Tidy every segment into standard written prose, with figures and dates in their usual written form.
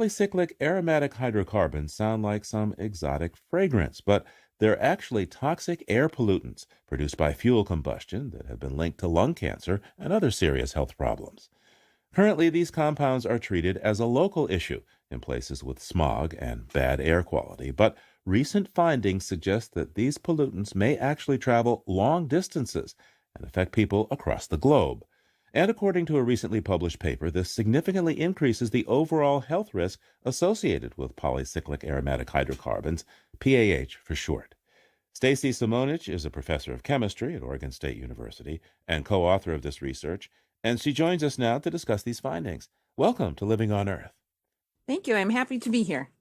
Polycyclic aromatic hydrocarbons sound like some exotic fragrance, but they're actually toxic air pollutants produced by fuel combustion that have been linked to lung cancer and other serious health problems. Currently, these compounds are treated as a local issue in places with smog and bad air quality, but recent findings suggest that these pollutants may actually travel long distances and affect people across the globe. And according to a recently published paper, this significantly increases the overall health risk associated with polycyclic aromatic hydrocarbons, PAH for short. Stacy Simonich is a professor of chemistry at Oregon State University and co-author of this research, and she joins us now to discuss these findings. Welcome to Living on Earth. Thank you. I'm happy to be here.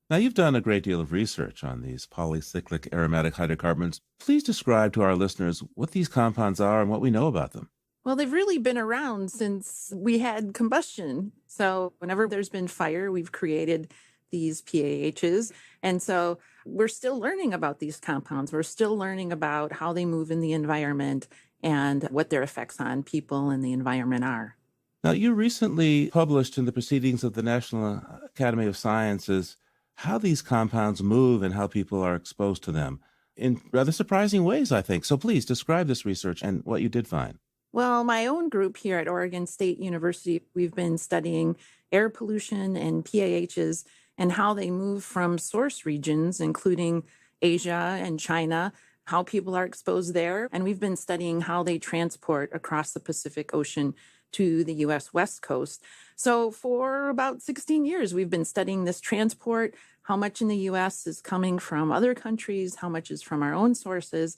Now, you've done a great deal of research on these polycyclic aromatic hydrocarbons. Please describe to our listeners what these compounds are and what we know about them. Well, they've really been around since we had combustion. So whenever there's been fire, we've created these PAHs. And so we're still learning about these compounds. We're still learning about how they move in the environment and what their effects on people and the environment are. Now, you recently published in the Proceedings of the National Academy of Sciences how these compounds move and how people are exposed to them in rather surprising ways, I think. So please describe this research and what you did find. Well, my own group here at Oregon State University, we've been studying air pollution and PAHs and how they move from source regions, including Asia and China, how people are exposed there. And we've been studying how they transport across the Pacific Ocean to the U.S. West Coast. So for about 16 years, we've been studying this transport, how much in the U.S. is coming from other countries, how much is from our own sources.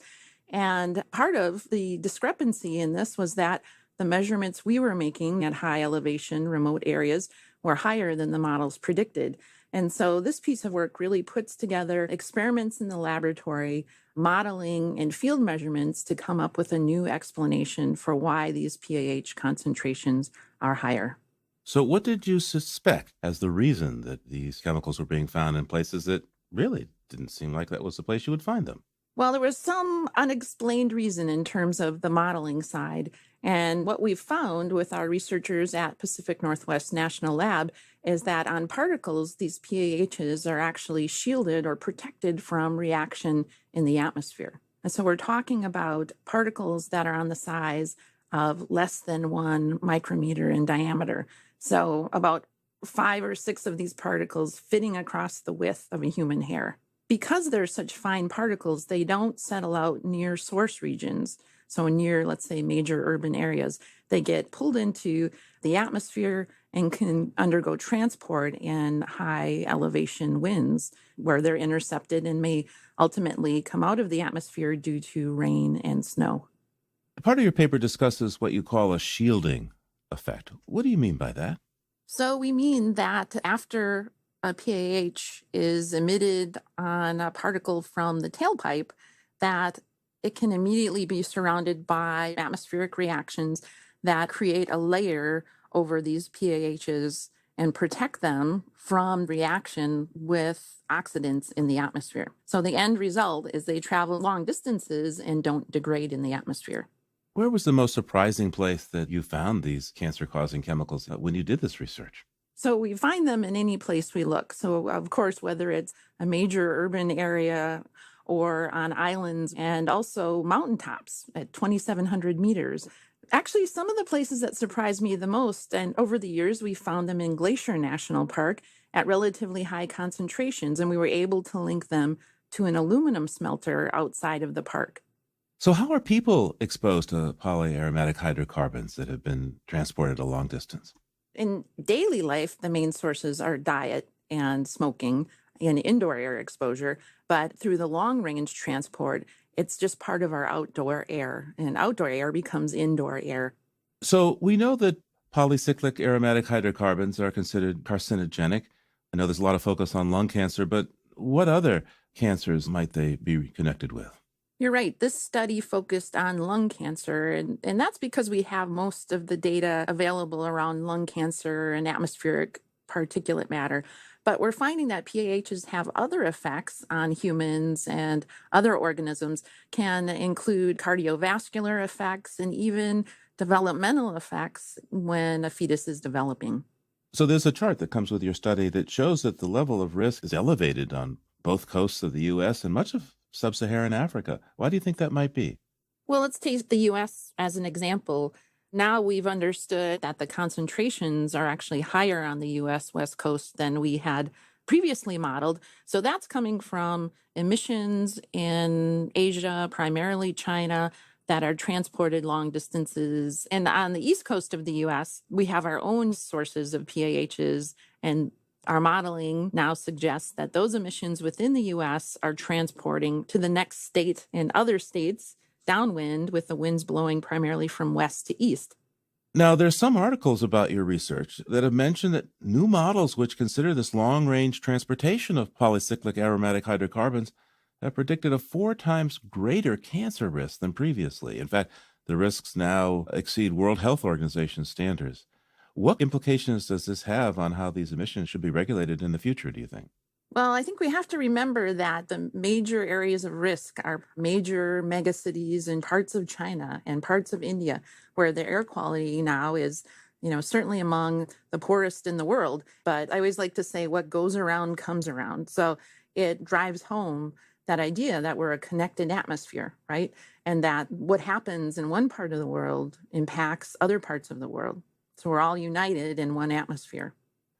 And part of the discrepancy in this was that the measurements we were making at high elevation, remote areas were higher than the models predicted. And so this piece of work really puts together experiments in the laboratory, modeling and field measurements to come up with a new explanation for why these PAH concentrations are higher. So what did you suspect as the reason that these chemicals were being found in places that really didn't seem like that was the place you would find them? Well, there was some unexplained reason in terms of the modeling side. And what we've found with our researchers at Pacific Northwest National Lab is that on particles, these PAHs are actually shielded or protected from reaction in the atmosphere. And so we're talking about particles that are on the size of less than 1 micrometer in diameter. So about 5 or 6 of these particles fitting across the width of a human hair. Because they're such fine particles, they don't settle out near source regions. So near, let's say, major urban areas, they get pulled into the atmosphere and can undergo transport in high elevation winds where they're intercepted and may ultimately come out of the atmosphere due to rain and snow. Part of your paper discusses what you call a shielding effect. What do you mean by that? So we mean that after a PAH is emitted on a particle from the tailpipe, that it can immediately be surrounded by atmospheric reactions that create a layer over these PAHs and protect them from reaction with oxidants in the atmosphere. So the end result is they travel long distances and don't degrade in the atmosphere. Where was the most surprising place that you found these cancer-causing chemicals when you did this research? So we find them in any place we look. So of course, whether it's a major urban area or on islands and also mountaintops at 2,700 meters. Actually, some of the places that surprised me the most, and over the years, we found them in Glacier National Park at relatively high concentrations, and we were able to link them to an aluminum smelter outside of the park. So how are people exposed to polyaromatic hydrocarbons that have been transported a long distance? In daily life, the main sources are diet and smoking and indoor air exposure, but through the long-range transport, it's just part of our outdoor air, and outdoor air becomes indoor air. So we know that polycyclic aromatic hydrocarbons are considered carcinogenic. I know there's a lot of focus on lung cancer, but what other cancers might they be connected with? You're right. This study focused on lung cancer, and that's because we have most of the data available around lung cancer and atmospheric particulate matter. But we're finding that PAHs have other effects on humans and other organisms, can include cardiovascular effects and even developmental effects when a fetus is developing. So there's a chart that comes with your study that shows that the level of risk is elevated on both coasts of the U.S. and much of sub-Saharan Africa. Why do you think that might be? Well, let's take the US as an example. Now we've understood that the concentrations are actually higher on the US West Coast than we had previously modeled. So that's coming from emissions in Asia, primarily China, that are transported long distances. And on the East Coast of the US, we have our own sources of PAHs, and our modeling now suggests that those emissions within the US are transporting to the next state and other states downwind, with the winds blowing primarily from west to east. Now, there's some articles about your research that have mentioned that new models which consider this long-range transportation of polycyclic aromatic hydrocarbons have predicted a 4 times greater cancer risk than previously. In fact, the risks now exceed World Health Organization standards. What implications does this have on how these emissions should be regulated in the future, do you think? Well, I think we have to remember that the major areas of risk are major megacities in parts of China and parts of India, where the air quality now is, certainly among the poorest in the world. But I always like to say what goes around comes around. So it drives home that idea that we're a connected atmosphere, right? And that what happens in one part of the world impacts other parts of the world. So we're all united in one atmosphere.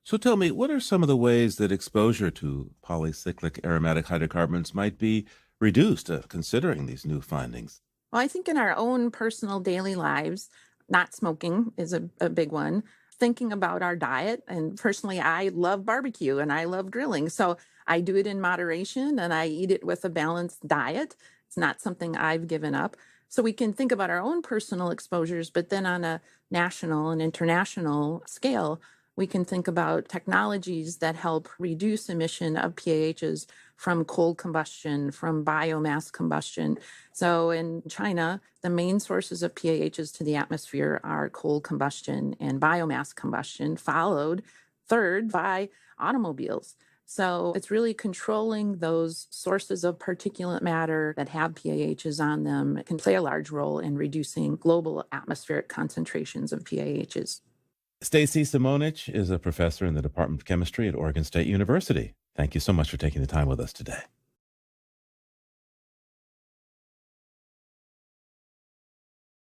So tell me, what are some of the ways that exposure to polycyclic aromatic hydrocarbons might be reduced, considering these new findings? Well, I think in our own personal daily lives, not smoking is a big one. Thinking about our diet. And personally, I love barbecue and I love grilling. So I do it in moderation and I eat it with a balanced diet. It's not something I've given up. So we can think about our own personal exposures, but then on a national and international scale, we can think about technologies that help reduce emission of PAHs from coal combustion, from biomass combustion. So in China, the main sources of PAHs to the atmosphere are coal combustion and biomass combustion, followed third by automobiles. So it's really controlling those sources of particulate matter that have PAHs on them. It can play a large role in reducing global atmospheric concentrations of PAHs. Stacy Simonich is a professor in the Department of Chemistry at Oregon State University. Thank you so much for taking the time with us today.